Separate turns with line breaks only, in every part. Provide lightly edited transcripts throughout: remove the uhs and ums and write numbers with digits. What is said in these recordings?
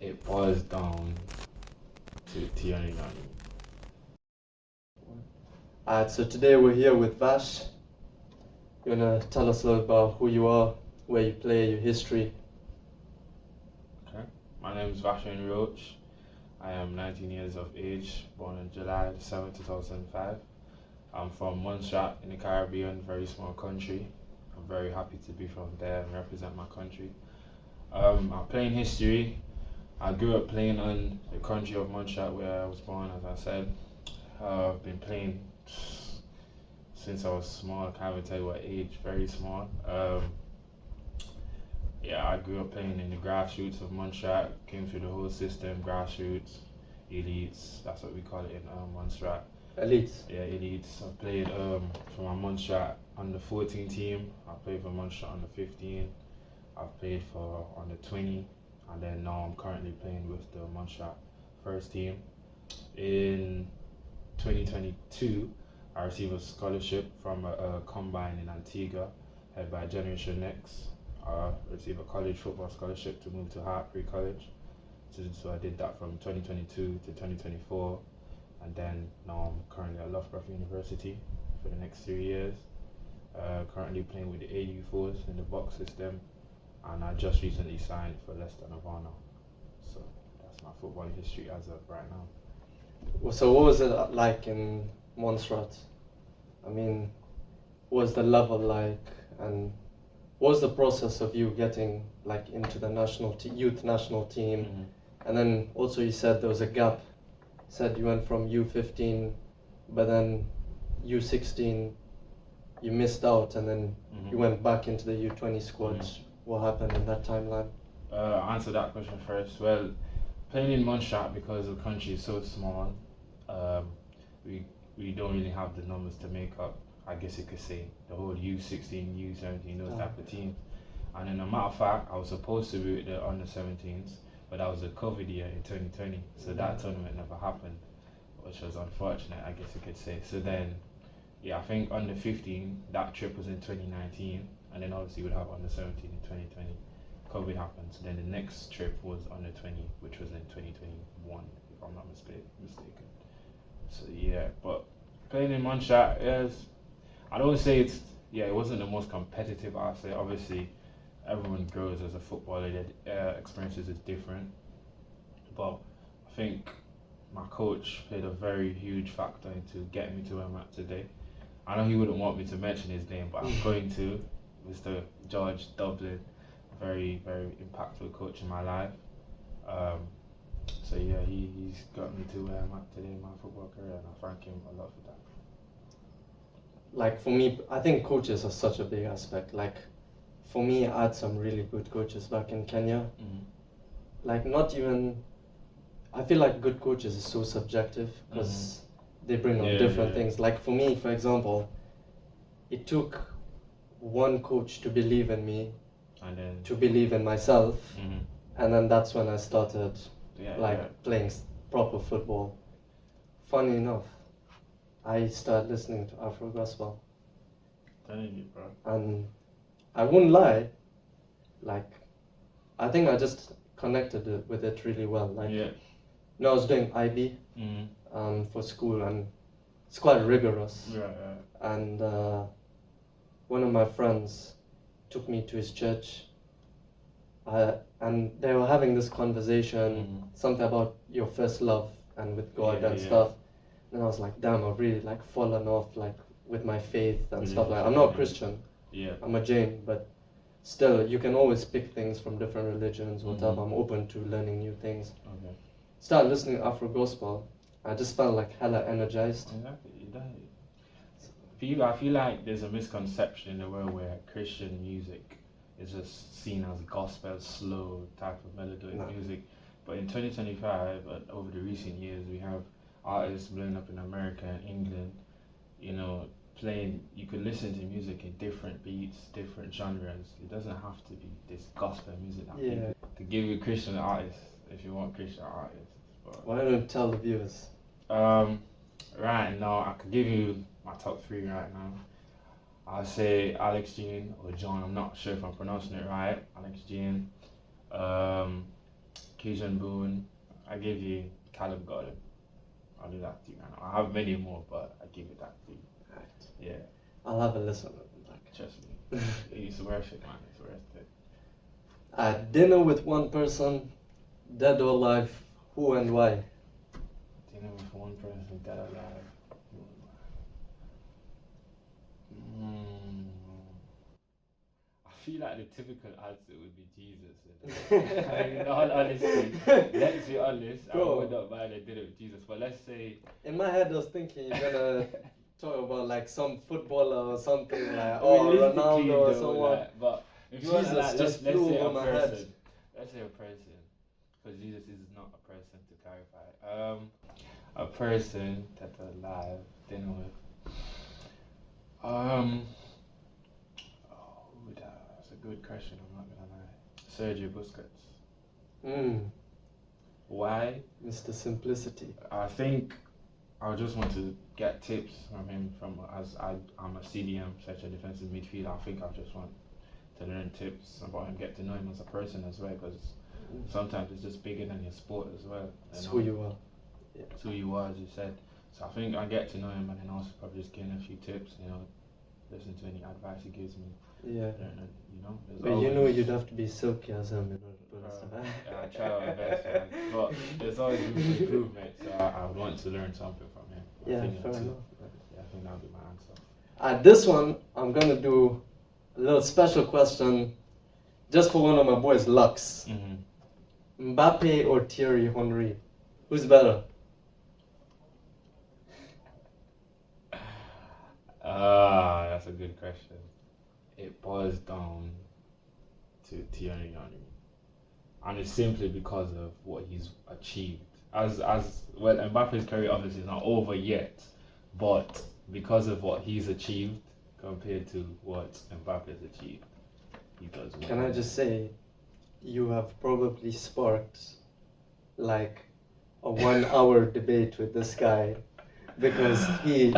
it boils down to Tierney.
Alright, so today we're here with Vash. You wanna tell us a little about who you are, where you play, your history?
Okay. My name is Vashirn Roache. I am 19 years of age, born on July 7, 2005. I'm from Montserrat in the Caribbean, very small country. I'm very happy to be from there and represent my country. I'm playing history. I grew up playing on the country of Montserrat where I was born, as I said. I've been playing since I was small. I can't even tell you what age, very small. I grew up playing in the grassroots of Montserrat, came through the whole system, grassroots, elites, that's what we call it in Montserrat.
Elites?
Yeah, elites. I played for my Montserrat under 14 team, I played for Montserrat under 15, I've played for under 20, and then now I'm currently playing with the Montserrat first team. In 2022, I received a scholarship from a combine in Antigua, head by Generation Next. I received a college football scholarship to move to Hartbury College. So I did that from 2022 to 2024, and then now I'm currently at Loughborough University for the next 3 years. Currently playing with the AU4s in the box system, and I just recently signed for Leicester Nirvana. So that's my football history as of right now.
So what was it like in Montserrat? I mean, what was the level like, and what was the process of you getting like into the youth national team?
Mm-hmm.
And then also you said there was a gap. You said you went from U15, but then U16 you missed out, and then you went back into the U20 squad. What happened in that timeline?
Answer that question first. Well, playing in Montserrat, because the country is so small, we don't really have the numbers to make up, I guess you could say, the whole U16, U17, those type of teams. And in a matter of fact, I was supposed to be with the under 17s, but that was a COVID year in 2020, so that tournament never happened, which was unfortunate, I guess you could say. So then, I think under 15, that trip was in 2019, and then obviously we'd have under 17 in 2020. COVID happened, so then the next trip was under 20, which was in 2021, if I'm not mistaken. So but playing in Montserrat, I don't say it wasn't the most competitive, I'd say. Obviously, everyone grows as a footballer, their experiences is different. But I think my coach played a very huge factor into getting me to where I'm at today. I know he wouldn't want me to mention his name, but I'm going to. Mr. George Dublin, very, very impactful coach in my life. He's got me to where I'm at today in my football career, and I thank him a lot for that.
Like for me, I think coaches are such a big aspect. Like for me, I had some really good coaches back in Kenya. Like I feel like good coaches is so subjective because they bring on different things. Like for me, for example, it took one coach to believe in me, and then to believe in myself, and then that's when I started playing proper football. Funny enough, I started listening to Afro Gospel.
Telling you, bro.
And I wouldn't lie, I think I just connected with it really well. I was doing IB for school, and it's quite rigorous. And one of my friends took me to his church, and they were having this conversation, something about your first love and with God and stuff. And I was like, damn, I've really fallen off with my faith and stuff like that. I'm not a Christian, I'm a Jain, but still, you can always pick things from different religions, whatever. I'm open to learning new things. Started listening to Afro Gospel, I just felt hella energized.
I feel like there's a misconception in the world where Christian music is just seen as gospel, slow type of melodic music. But in 2025, over the recent years, we have artists blowing up in America and England, playing. You could listen to music in different beats, different genres. It doesn't have to be this gospel music to give you Christian artists if you want Christian artists. But
why don't you tell the viewers?
Right now, I could give you my top 3 right now. I'll say Alex Jean or John. I'm not sure if I'm pronouncing it right. Alex Jean. Keyshawn Boone. I gave you Callum Gordon. I'll do that to you, man. I have many more, but I give it that to you.
Right.
Yeah.
I'll have a listen to them back.
Trust me. It's worth it, man. It's worth it.
At dinner with one person, dead or alive, who and why?
Dinner with one person, dead or alive. I feel like the typical answer would be Jesus. In all honesty, let's be honest,
Bro.
I would not mind a dinner with Jesus, but let's say...
In my head I was thinking you're gonna talk about like some footballer or something like
Realistically,
Ronaldo or
though,
someone.
like, but if you
Jesus
want to, like,
just
let's
flew
say
over
a
my
person.
head.
Let's say a person, because Jesus is not a person, to clarify. A person that's alive, dinner with. That's a good question, I'm not gonna lie. Sergio Busquets. Why?
Mr. Simplicity.
I think I just want to get tips from him as I'm a CDM, such a defensive midfielder. I think I just want to learn tips about him, get to know him as a person as well, because sometimes it's just bigger than your sport as well.
It's who you are.
Yeah. It's who you are, as you said. So I think I get to know him, and then also probably just gain a few tips, listen to any advice he gives me.
Yeah.
But
you'd have to be silky as him in order to survive.
I try my best, man. But there's always room for improvement, so I want to learn something from him.
Yeah, fair enough.
Yeah, I think that'll be my answer.
This one, I'm gonna do a little special question just for one of my boys, Lux. Mbappe or Thierry Henry? Who's better?
That's a good question. It boils down to Thierry Henry, and it's simply because of what he's achieved. As well, Mbappe's career obviously is not over yet, but because of what he's achieved compared to what Mbappe's achieved, he does well.
Can I just say, you have probably sparked like a 1 hour debate with this guy, because he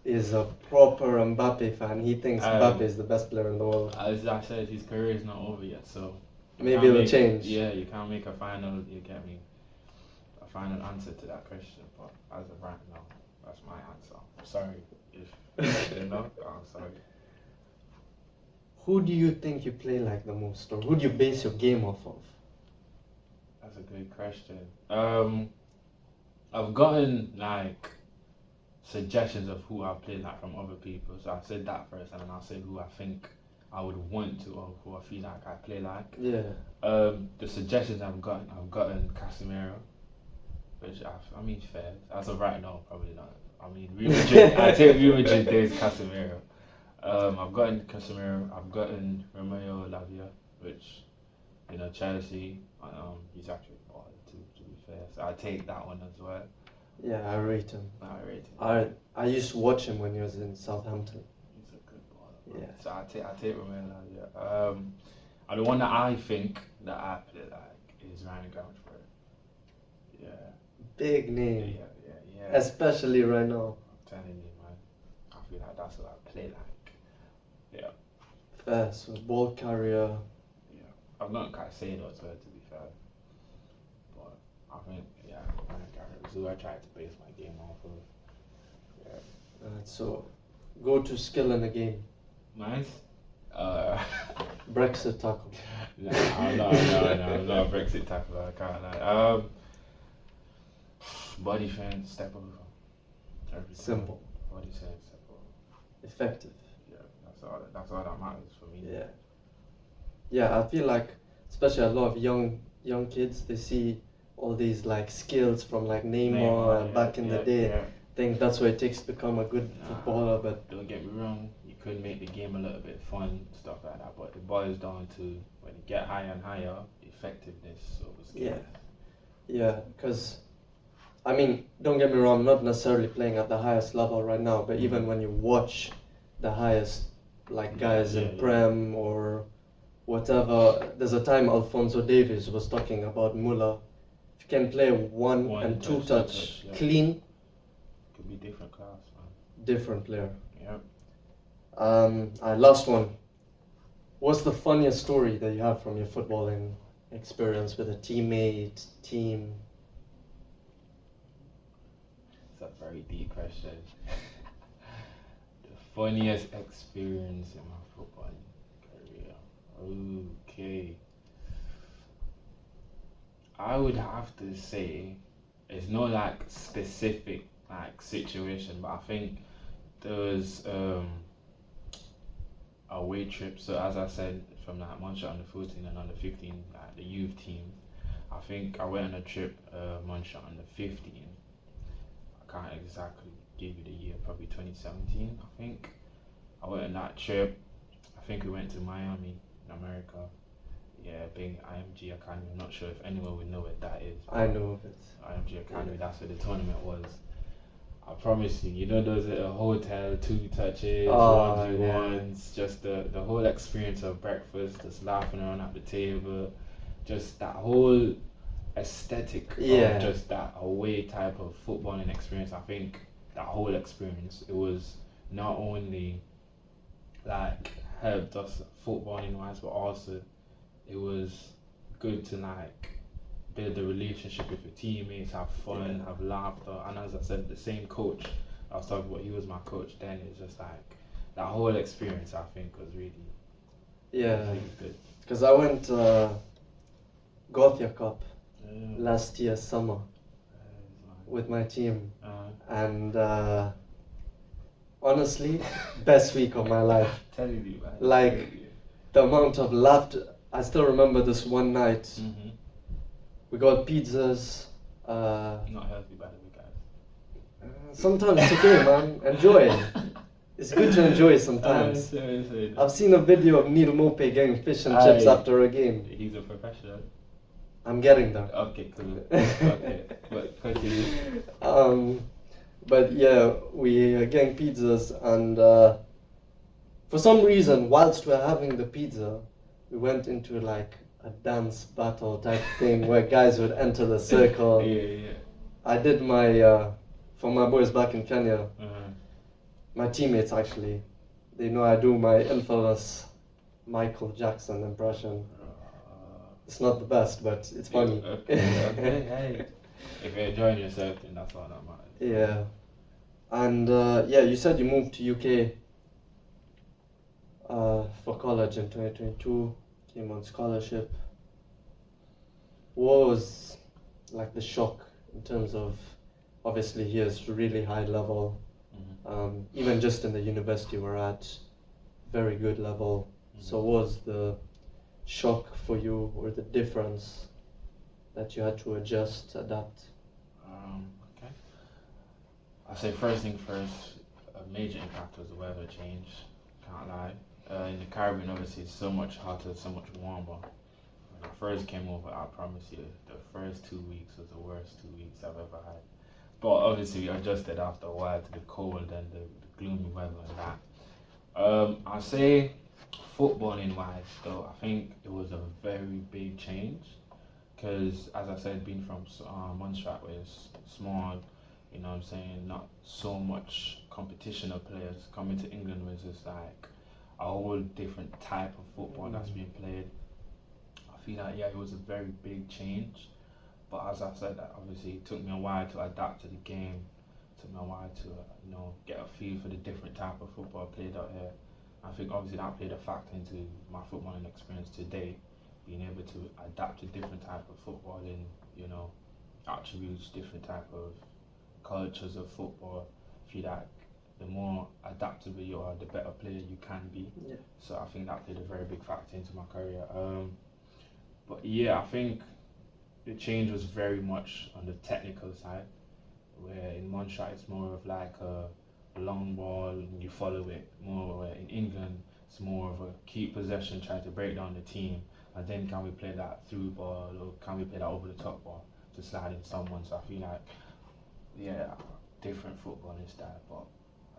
is a proper Mbappe fan. He thinks Mbappe is the best player in the world.
As I said, his career is not over yet, so
maybe it'll change.
Yeah, you can't make a final answer to that question, but as of right now, that's my answer. I'm sorry if you know, I'm sorry.
Who do you think you play like the most, or who do you base your game off of?
That's a good question. I've gotten like suggestions of who I've played like from other people, so I said that first, and then I'll say who I think I would want to, or who I feel like I play like.
Yeah.
The suggestions I've gotten Casemiro, which I mean fair. As of right now, probably not. I mean, I take Real Madrid days Casemiro. I've gotten Casemiro. I've gotten Romeo Lavia, which Chelsea. He's actually bought to be fair. So I take that one as well.
Yeah, I rate him. I used to watch him when he was in Southampton.
He's a good baller.
Yeah.
So I take Romeo Lavia. And the one that I think that I play like is Ryan Gramsford. Yeah.
Big name.
Yeah.
Especially right now.
I'm telling you, man. I feel like that's what I play like. Yeah.
Fast, ball carrier.
Yeah. I've not Caicedo as well, to be fair. But I think, Ryan Gramsford is who I try to base my game off of. Yeah.
So, go to skill in the game.
Nice.
Brexit tackle.
No, I'm not a Brexit tackle. I can't lie. Body fence, step over. Everything.
Simple.
Body fence, step over.
Effective.
Yeah, that's all that matters for me.
Yeah. Yeah, I feel like, especially a lot of young kids, they see all these like skills from like Neymar back in the day.
Yeah.
Think that's what it takes to become a good footballer, but
don't get me wrong, you could make the game a little bit fun, stuff like that, but it boils down to when you get higher and higher, effectiveness over skill.
Yeah, because I mean, don't get me wrong, I'm not necessarily playing at the highest level right now, but even when you watch the highest like guys in Prem or whatever, there's a time Alphonso Davies was talking about Muller. If you can play one and two touch clean,
could be different class, man.
Different player.
Yep.
Last one. What's the funniest story that you have from your footballing experience with a teammate, team?
It's a very deep question. The funniest experience in my football career. Okay. I would have to say it's not like specific like situation, but I think there was away trip. So as I said, from like Montserrat under 14 and under 15, like the youth team. I think I went on a trip, Montserrat under 15. I can't exactly give you the year, probably 2017. I think I went on that trip. I think we went to Miami in America. Yeah, big IMG Academy. I'm not sure if anyone would know what that is.
I know of it.
IMG Academy. That's where the tournament was. I promise you, you know those at a hotel, 2 touches, 1v1s, just the whole experience of breakfast, just laughing around at the table, just that whole aesthetic of just that away type of footballing experience. I think that whole experience, it was not only like helped us footballing wise, but also it was good to like build a relationship with your teammates, have fun, have laughter, and as I said, the same coach I was talking about, he was my coach then. It's just like that whole experience, I think, was really really good.
Because I went Gothia Cup last year summer with my team, and honestly, best week of my life.
Telling you, man.
Like the amount of laughter. I still remember this one night.
Mm-hmm.
We got pizzas.
Not healthy, by the way, guys.
Sometimes it's okay, man. Enjoy it. It's good to enjoy sometimes. I've seen a video of Neil Mope getting fish and chips after a game.
He's a professional.
I'm getting there.
Okay, cool. Okay, but continue.
But yeah, we are getting pizzas, and for some reason, whilst we're having the pizza, we went into like a dance battle type thing where guys would enter the circle. I did my, for my boys back in Kenya, my teammates actually, they know I do my infamous Michael Jackson impression. It's not the best, but it's funny.
Hey. If you're enjoying yourself, then that's all that matters.
Yeah. And you said you moved to UK for college in 2022, came on scholarship. What was like the shock in terms of, obviously here's really high level, even just in the university we're at, very good level. So what was the shock for you, or the difference that you had to adjust, adapt?
Okay. I'll say first thing first, a major impact was the weather change, can't lie. In the Caribbean, obviously, it's so much hotter, so much warmer. When I first came over, I promise you, the first 2 weeks was the worst 2 weeks I've ever had. But obviously, we adjusted after a while to the cold and the gloomy weather and that. I'll say, footballing wise, though, I think it was a very big change. Because, as I said, being from Montserrat, where it's small, you know what I'm saying, not so much competition of players, coming to England was just like a whole different type of football that's being played. I feel like, it was a very big change. But as I said, obviously it took me a while to adapt to the game. It took me a while to, get a feel for the different type of football played out here. I think obviously that played a factor into my footballing experience today, being able to adapt to different type of footballing, attributes, different type of cultures of football. I feel like the more adaptable you are, the better player you can be. Yeah. So I think that played a very big factor into my career. But I think the change was very much on the technical side, where in Montserrat it's more of like a long ball and you follow it. More where in England it's more of a keep possession, try to break down the team, and then can we play that through ball, or can we play that over the top ball to slide in someone. So I feel like different footballing style, but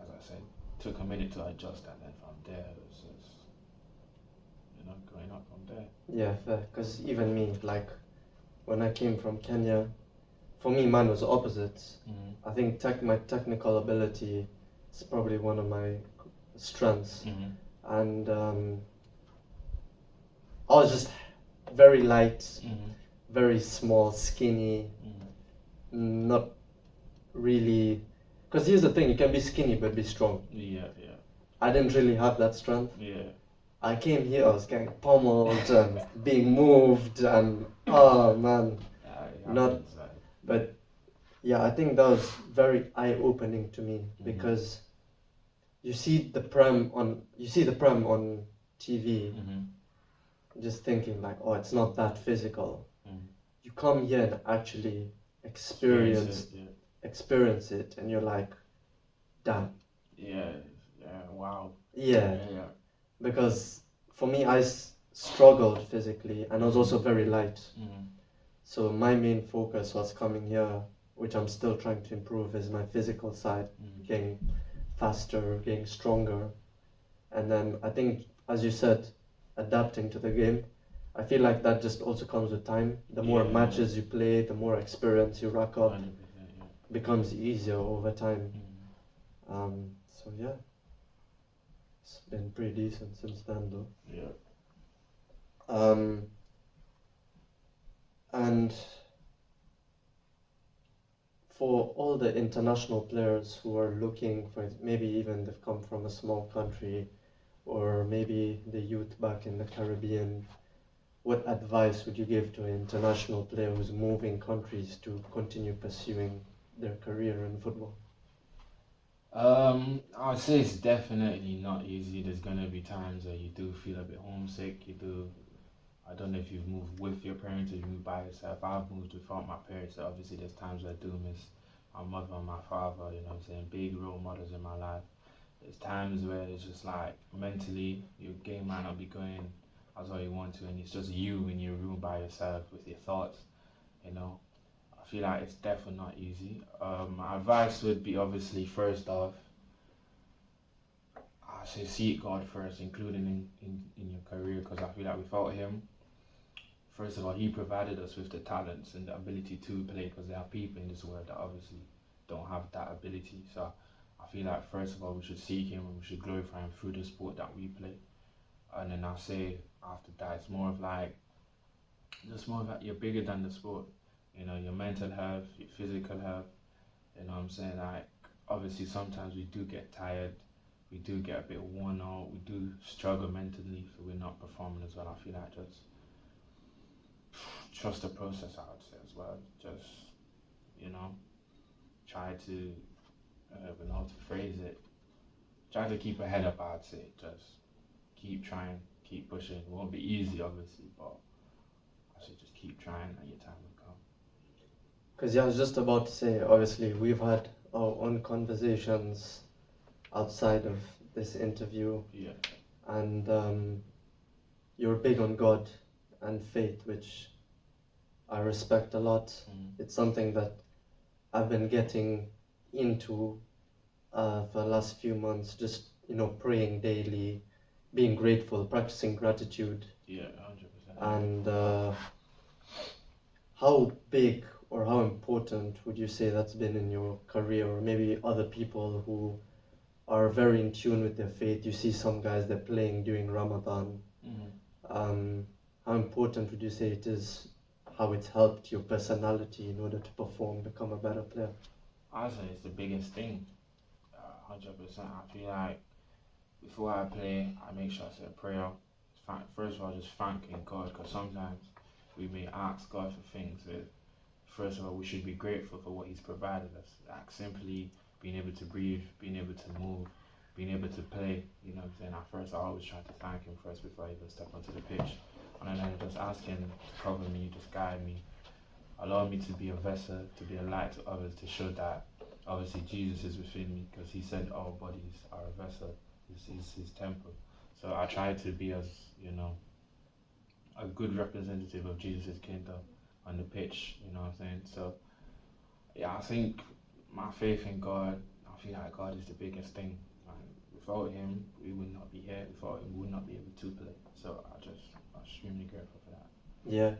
as I said, took a minute to adjust, and then from there it was just going up from there.
Yeah, fair. Because even me, like when I came from Kenya, for me mine was opposite. I think my technical ability is probably one of my strengths, and I was just very light, very small, skinny, not really. Because here's the thing: you can be skinny but be strong.
Yeah.
I didn't really have that strength.
Yeah.
I came here, I was getting pummeled and being moved, and oh man, not. But yeah, I think that was very eye-opening to me because you see the Prem on TV, just thinking like, oh, it's not that physical. You come here and actually experience it, and you're like, damn.
Yeah. Wow.
Yeah. Because for me, I struggled physically, and I was also very light. So my main focus was coming here, which I'm still trying to improve, is my physical side, getting faster, getting stronger. And then I think, as you said, adapting to the game. I feel like that just also comes with time. The more matches you play, the more experience you rack up, becomes easier over time. So yeah, it's been pretty decent since then though.
Yeah.
And for all the international players who are looking for, maybe even they've come from a small country, or maybe the youth back in the Caribbean, what advice would you give to an international player who's moving countries to continue pursuing their career in football?
I'd say it's definitely not easy. There's gonna be times where you do feel a bit homesick. I don't know if you've moved with your parents or you moved by yourself. I've moved without my parents, so obviously there's times I do miss my mother and my father, you know what I'm saying, big role models in my life. There's times where it's just like, mentally, your game might not be going as well you want to, and it's just you in your room by yourself with your thoughts, you know. I feel like it's definitely not easy. My advice would be, obviously, first off, I say seek God first, including in your career, because I feel like without Him, first of all, He provided us with the talents and the ability to play, because there are people in this world that obviously don't have that ability. So I feel like first of all, we should seek Him and we should glorify Him through the sport that we play. And then I'll say after that, it's more of like you're bigger than the sport. You know, your mental health, your physical health. You know what I'm saying? Like, obviously sometimes we do get tired, we do get a bit worn out, we do struggle mentally if we're not performing as well. I feel like just trust the process, I would say, as well. Just, you know, try to, I don't know how to phrase it, try to keep a head up, I'd say. Just keep trying, keep pushing. It won't be easy, obviously, but I should just keep trying and your time will come.
Because I was just about to say, obviously, we've had our own conversations outside of this interview.
Yeah.
And you're big on God and faith, which I respect a lot. It's something that I've been getting into for the last few months, just, you know, praying daily, being grateful, practicing gratitude.
Yeah, 100%.
And how big or how important would you say that's been in your career, or maybe other people who are very in tune with their faith? You see some guys, they're playing during Ramadan. How important would you say it is, how it's helped your personality in order to perform, become a better player?
I'd say it's the biggest thing, 100%. I feel like before I play, I make sure I say a prayer. First of all, just thanking God, because sometimes we may ask God for things that, first of all, we should be grateful for what He's provided us. Like simply being able to breathe, being able to move, being able to play, you know what I'm saying? At first, I always try to thank Him first before I even step onto the pitch. And then I just ask Him to cover me, just guide me, allow me to be a vessel, to be a light to others, to show that obviously Jesus is within me, because He said our bodies are a vessel, is His temple. So I try to be, as you know, a good representative of Jesus' kingdom on the pitch, you know what I'm saying? So yeah, I think my faith in God, I feel like God is the biggest thing. Without Him, we would not be here. Without Him, we would not be able to play. So I'm extremely grateful for that.
Yeah,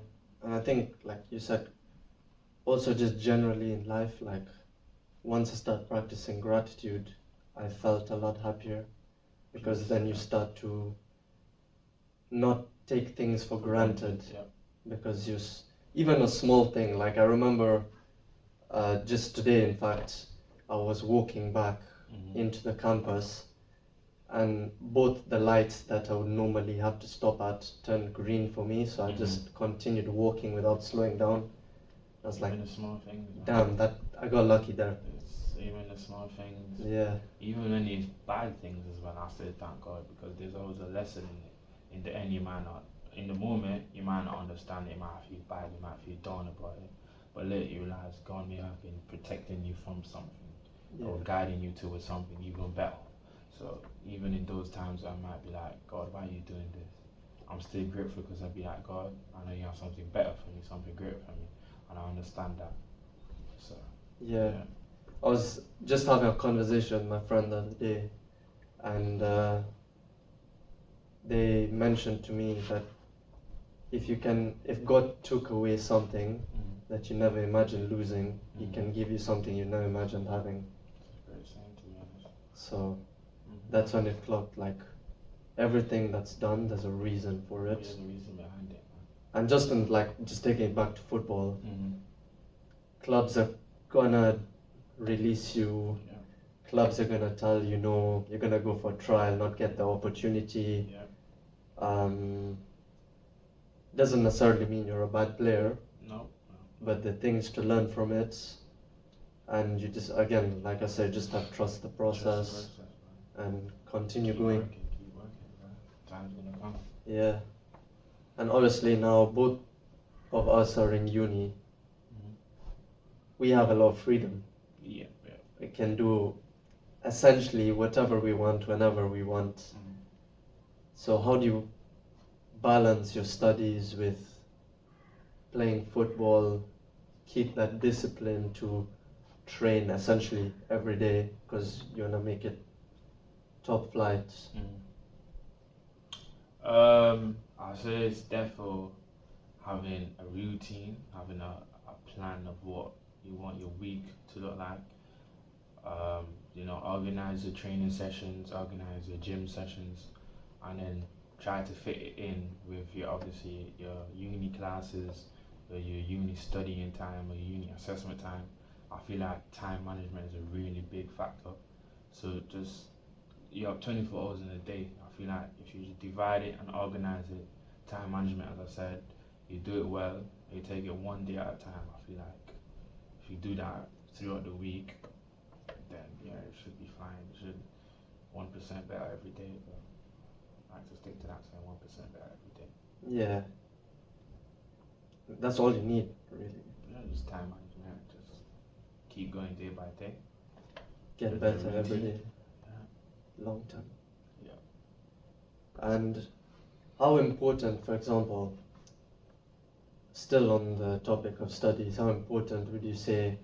and I think, like you said, also just generally in life, like once I start practicing gratitude, I felt a lot happier, because then you start to not take things for granted.
Yeah.
because even a small thing, like I remember just today, in fact, I was walking back into the campus, and both the lights that I would normally have to stop at turned green for me, so I just continued walking without slowing down. I was
even
like,
the small things,
damn, that I got lucky there.
It's even the small things.
Yeah.
Even when it's bad things as well, I say thank God, because there's always a lesson in it. In the end, you might not, in the moment, you might not understand it, you might feel bad, you might feel down about it, but later you realize God may have been protecting you from something, or guiding you towards something even better. So even in those times, I might be like, God, why are you doing this? I'm still grateful, because I'd be like, God, I know you have something better for me, something greater for me, and I understand that. So
yeah. I was just having a conversation with my friend the other day, and they mentioned to me that if God took away something that you never imagined losing, He can give you something you never imagined having.
Very same, to be honest.
So that's when it clocked, like, everything that's done, there's a reason for it.
There's a reason behind it.
And just taking it back to football, clubs are gonna release you. Clubs are gonna tell you no, you're gonna go for a trial, not get the opportunity. Doesn't necessarily mean you're a bad player.
No.
But the things to learn from it, and you just, again, like I said, just have trust the process, and continue going.
Keep working, time's gonna come.
Yeah. And obviously now both of us are in uni. We have a lot of freedom.
Yeah.
We can do essentially whatever we want, whenever we want. So how do you balance your studies with playing football, keep that discipline to train essentially every day, because you want to make it top flight?
I say it's therefore having a routine, having a plan of what you want your week to look like. Organize your training sessions, organize your gym sessions, and then try to fit it in with your uni classes, or your uni studying time, or your uni assessment time. I feel like time management is a really big factor. So just, you have 24 hours in a day. I feel like if you divide it and organize it, time management, as I said, you do it well, you take it one day at a time. I feel like if you do that throughout the week, then it should be fine. It should 1% better every day, but I like to stick to that, saying 1% better every day.
Yeah. That's all you need, really.
Yeah, just time management, just keep going day by day.
Get better every day. Long term.
Yeah.
And how important, for example, still on the topic of studies, how important would you say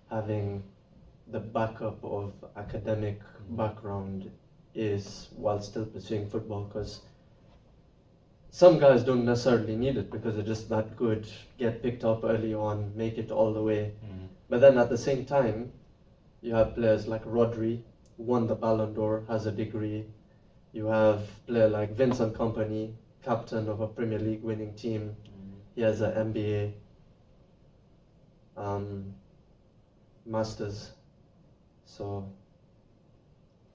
having the backup of academic background is while still pursuing football? Because some guys don't necessarily need it because they're just that good, get picked up early on, make it all the way. But then at the same time, you have players like Rodri, won the Ballon d'Or, has a degree. You have a player like Vincent Kompany, captain of a Premier League winning team. He has an MBA, masters. So,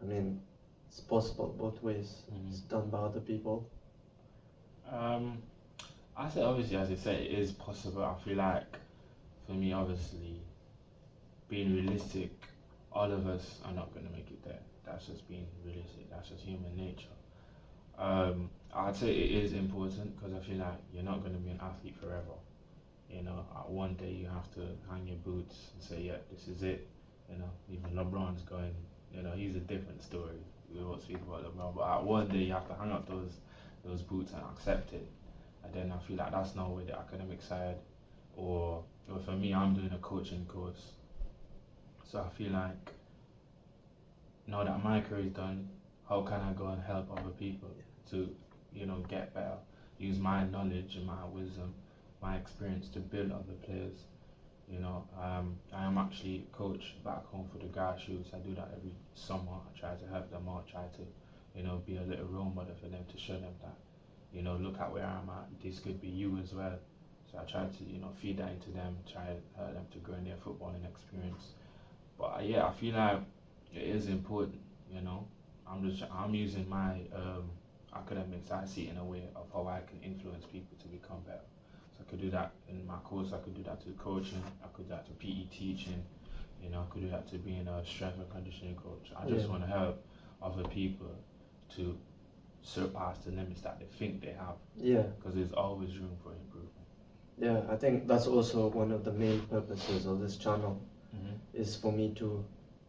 I mean, it's possible both ways. It's done by other people.
I say obviously, as you say, it is possible. I feel like, for me, obviously, being realistic, all of us are not going to make it there. That's just being realistic. That's just human nature. I'd say it is important because I feel like you're not going to be an athlete forever. One day you have to hang your boots and say, yeah, this is it. Even LeBron's going, he's a different story. We won't speak about LeBron, but one day you have to hang up those boots and accept it. And then I feel like that's not with the academic side. Or for me, I'm doing a coaching course. So I feel like, now that my career is done, how can I go and help other people to, get better? Use my knowledge and my wisdom, my experience to build other players. I am actually a coach back home for the grassroots. I do that every summer. I try to help them out, try to, be a little role model for them, to show them that, look at where I'm at. This could be you as well. So I try to, feed that into them, try them to grow in their footballing experience. But yeah, I feel like it is important, I'm using my academics, I see it in a way of how I can influence people to become better. So I could do that in my course, I could do that to coaching, I could do that to PE teaching, I could do that to being a strength and conditioning coach. I just want to help other people to surpass the limits that they think they have.
Yeah.
Because there's always room for improvement.
Yeah, I think that's also one of the main purposes of this channel, is for me to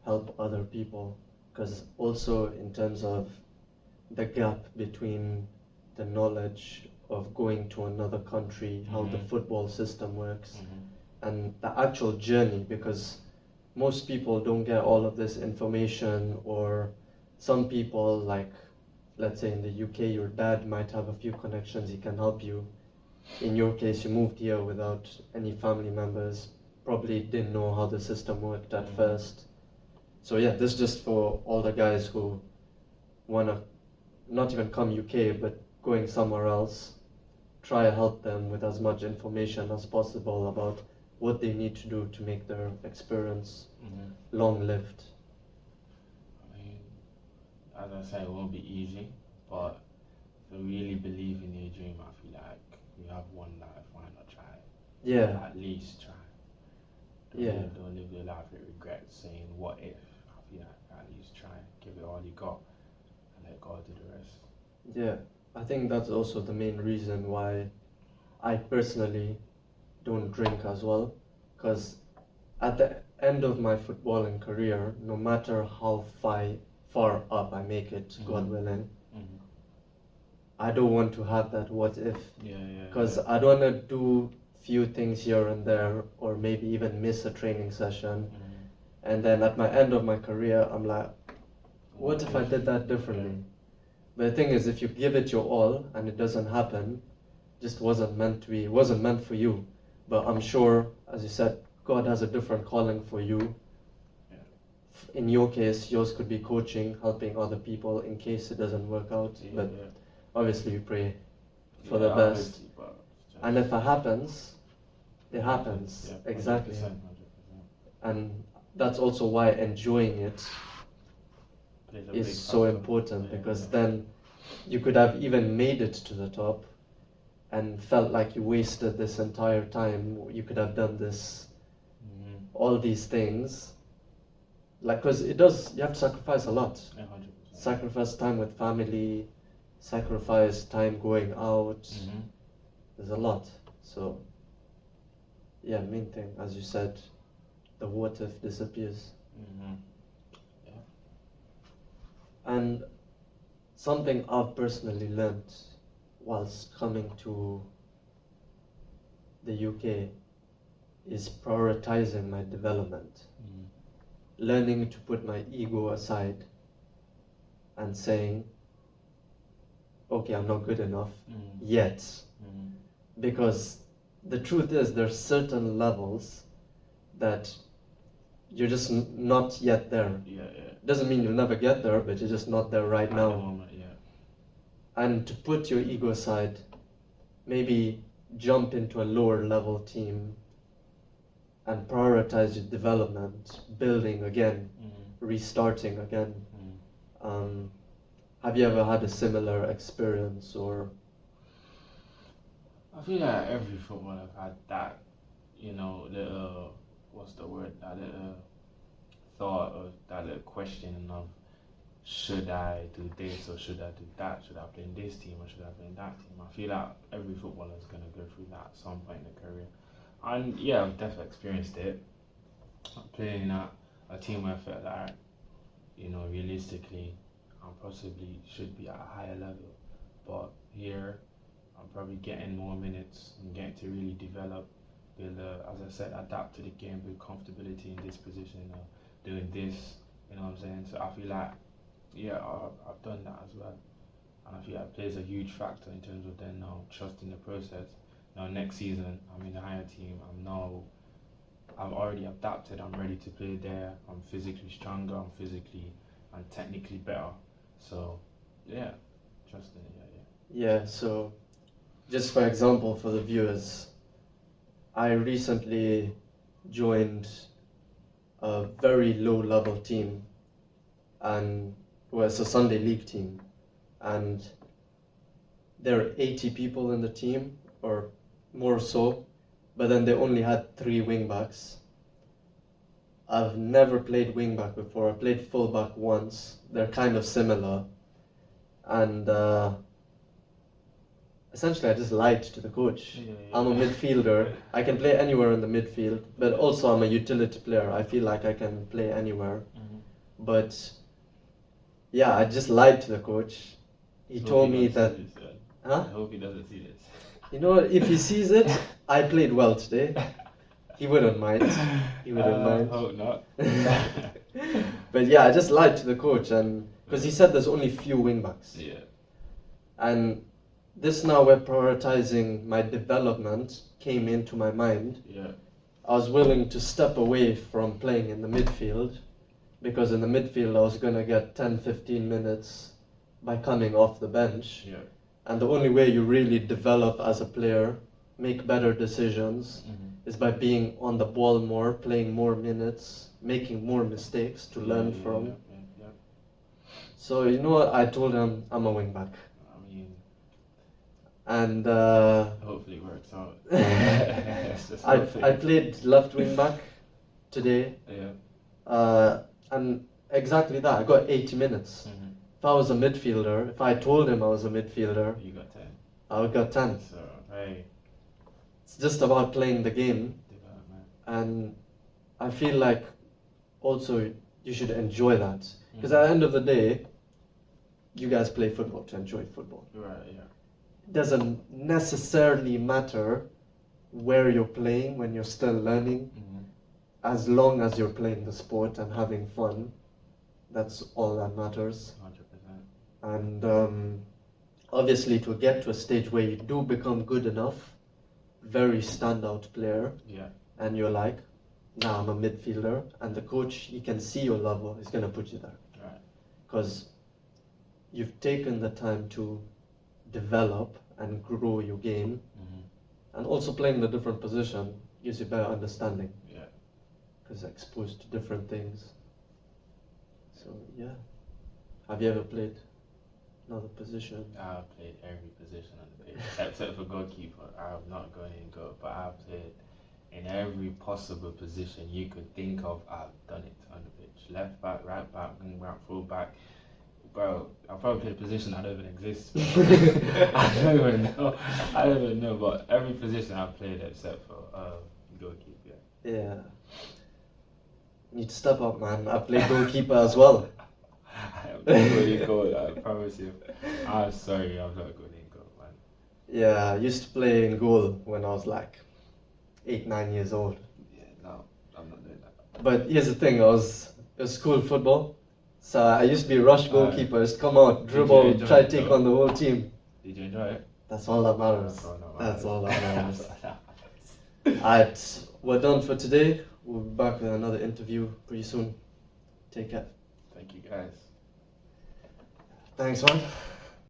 help other people. Because also in terms of the gap between the knowledge of going to another country, how the football system works, and the actual journey, because most people don't get all of this information, or some people, like let's say in the UK, your dad might have a few connections, he can help you. In your case, you moved here without any family members, probably didn't know how the system worked at first. So yeah, this is just for all the guys who wanna not even come UK, but going somewhere else. Try to help them with as much information as possible about what they need to do to make their experience long-lived.
I mean, as I said, it won't be easy, but if you really believe in your dream, I feel like you have one life, why not try?
Yeah.
At least try. Don't live your life with regrets, saying what if. I feel like at least try, give it all you got, and let God do the rest.
Yeah, I think that's also the main reason why I personally don't drink as well, because at the end of my footballing career, no matter how far up I make it, God willing, I don't want to have that what if, because I don't want to do few things here and there, or maybe even miss a training session, and then at my end of my career I'm like, what if I did that differently? But the thing is, if you give it your all and it doesn't happen, just wasn't meant to be, it wasn't meant for you. But I'm sure, as you said, God has a different calling for you. In your case, yours could be coaching, helping other people in case it doesn't work out. But obviously we pray for the best. And if it happens, it happens. Exactly.
100%.
And that's also why enjoying it is so important, because then you could have even made it to the top and felt like you wasted this entire time. You could have done this, all these things, like, because it does, you have to sacrifice a lot.
100%.
Sacrifice time with family, sacrifice time going out. There's a lot. So yeah, main thing, as you said, the what if disappears. And something I've personally learned whilst coming to the UK is prioritizing my development. Learning to put my ego aside and saying, okay, I'm not good enough yet. Because the truth is, there's certain levels that you're just not yet there. Doesn't mean you'll never get there, but you're just not there right now.
At the moment,
And to put your ego aside, maybe jump into a lower level team and prioritize your development, building again, restarting again. Have you ever had a similar experience, or?
I feel like every footballer had that, little, what's the word, that little thought, or that little question of, should I do this or should I do that? Should I play in this team or should I play in that team? I feel like every footballer is going to go through that at some point in their career. And yeah, I've definitely experienced it. Playing at a team where I felt like, realistically, I possibly should be at a higher level. But here, I'm probably getting more minutes and getting to really develop, build, as I said, adapt to the game, build comfortability in this position, doing this, you know what I'm saying? So I feel like, I've done that as well. And I feel like it plays a huge factor in terms of then now trusting the process. Now next season, I'm in a higher team, I'm already adapted, I'm ready to play there, I'm physically stronger, I'm physically and technically better. So, trusting it,
Yeah, so just for example, for the viewers, I recently joined a very low level team, and was a Sunday league team, and there are 80 people in the team or more so, but then they only had 3 wingbacks. I've never played wingback before. I played fullback once. They're kind of similar, and essentially I just lied to the coach. I'm a midfielder. I can play anywhere in the midfield, but also I'm a utility player. I feel like I can play anywhere. But yeah, I just lied to the coach. He told me that...
I hope he doesn't see this.
You know, if he sees it, I played well today. He wouldn't mind. He wouldn't mind.
I hope not.
But yeah, I just lied to the coach, and because he said there's only few wingbacks.
Yeah.
And this now where prioritizing my development came into my mind.
Yeah.
I was willing to step away from playing in the midfield, because in the midfield I was going to get 10-15 minutes by coming off the bench.
Yeah.
And the only way you really develop as a player, make better decisions, is by being on the ball more, playing more minutes, making more mistakes to learn from.
Yeah.
So you know what? I told him I'm a wingback.
I mean,
and
hopefully it works out.
I played left wingback today.
Yeah.
And exactly that. I got 80 minutes. If I was a midfielder, if I told him I was a midfielder,
You got 10.
I would got 10.
So, hey.
It's just about playing the game. And I feel like also you should enjoy that. Because at the end of the day, you guys play football to enjoy football.
Right, yeah.
It doesn't necessarily matter where you're playing when you're still learning. As long as you're playing the sport and having fun, that's all that matters.
100%.
And obviously to get to a stage where you do become good enough, very standout player, and you're like, nah, I'm a midfielder, and the coach, he can see your level, he's going to put you there.
Right.
Because you've taken the time to develop and grow your game, and also playing the different position gives you better understanding.
Yeah.
Because you're exposed to different things. So yeah. Have you ever played another position?
I've played every position on the pitch, except for goalkeeper. I have not gone in goal, but I've played in every possible position you could think of. I've done it on the pitch. Left back, right back, wing back, full back. Bro, I've probably played a position that don't even exist. I don't even know, but every position I've played except for goalkeeper.
Yeah. You need to step up, man. I played goalkeeper as well.
I am not good in goal, I promise you. I'm sorry, I'm not good in goal, man.
Yeah, I used to play in goal when I was like 8-9 years old.
Yeah, no, I'm not doing that.
But here's the thing, it was school football. So I used to be rush goalkeeper, just come out, dribble, try to take on the whole team.
Did you enjoy it?
That's all that matters. That's all that matters. Alright, we're done for today. We'll be back with another interview pretty soon. Take care.
Thank you guys.
Thanks, man.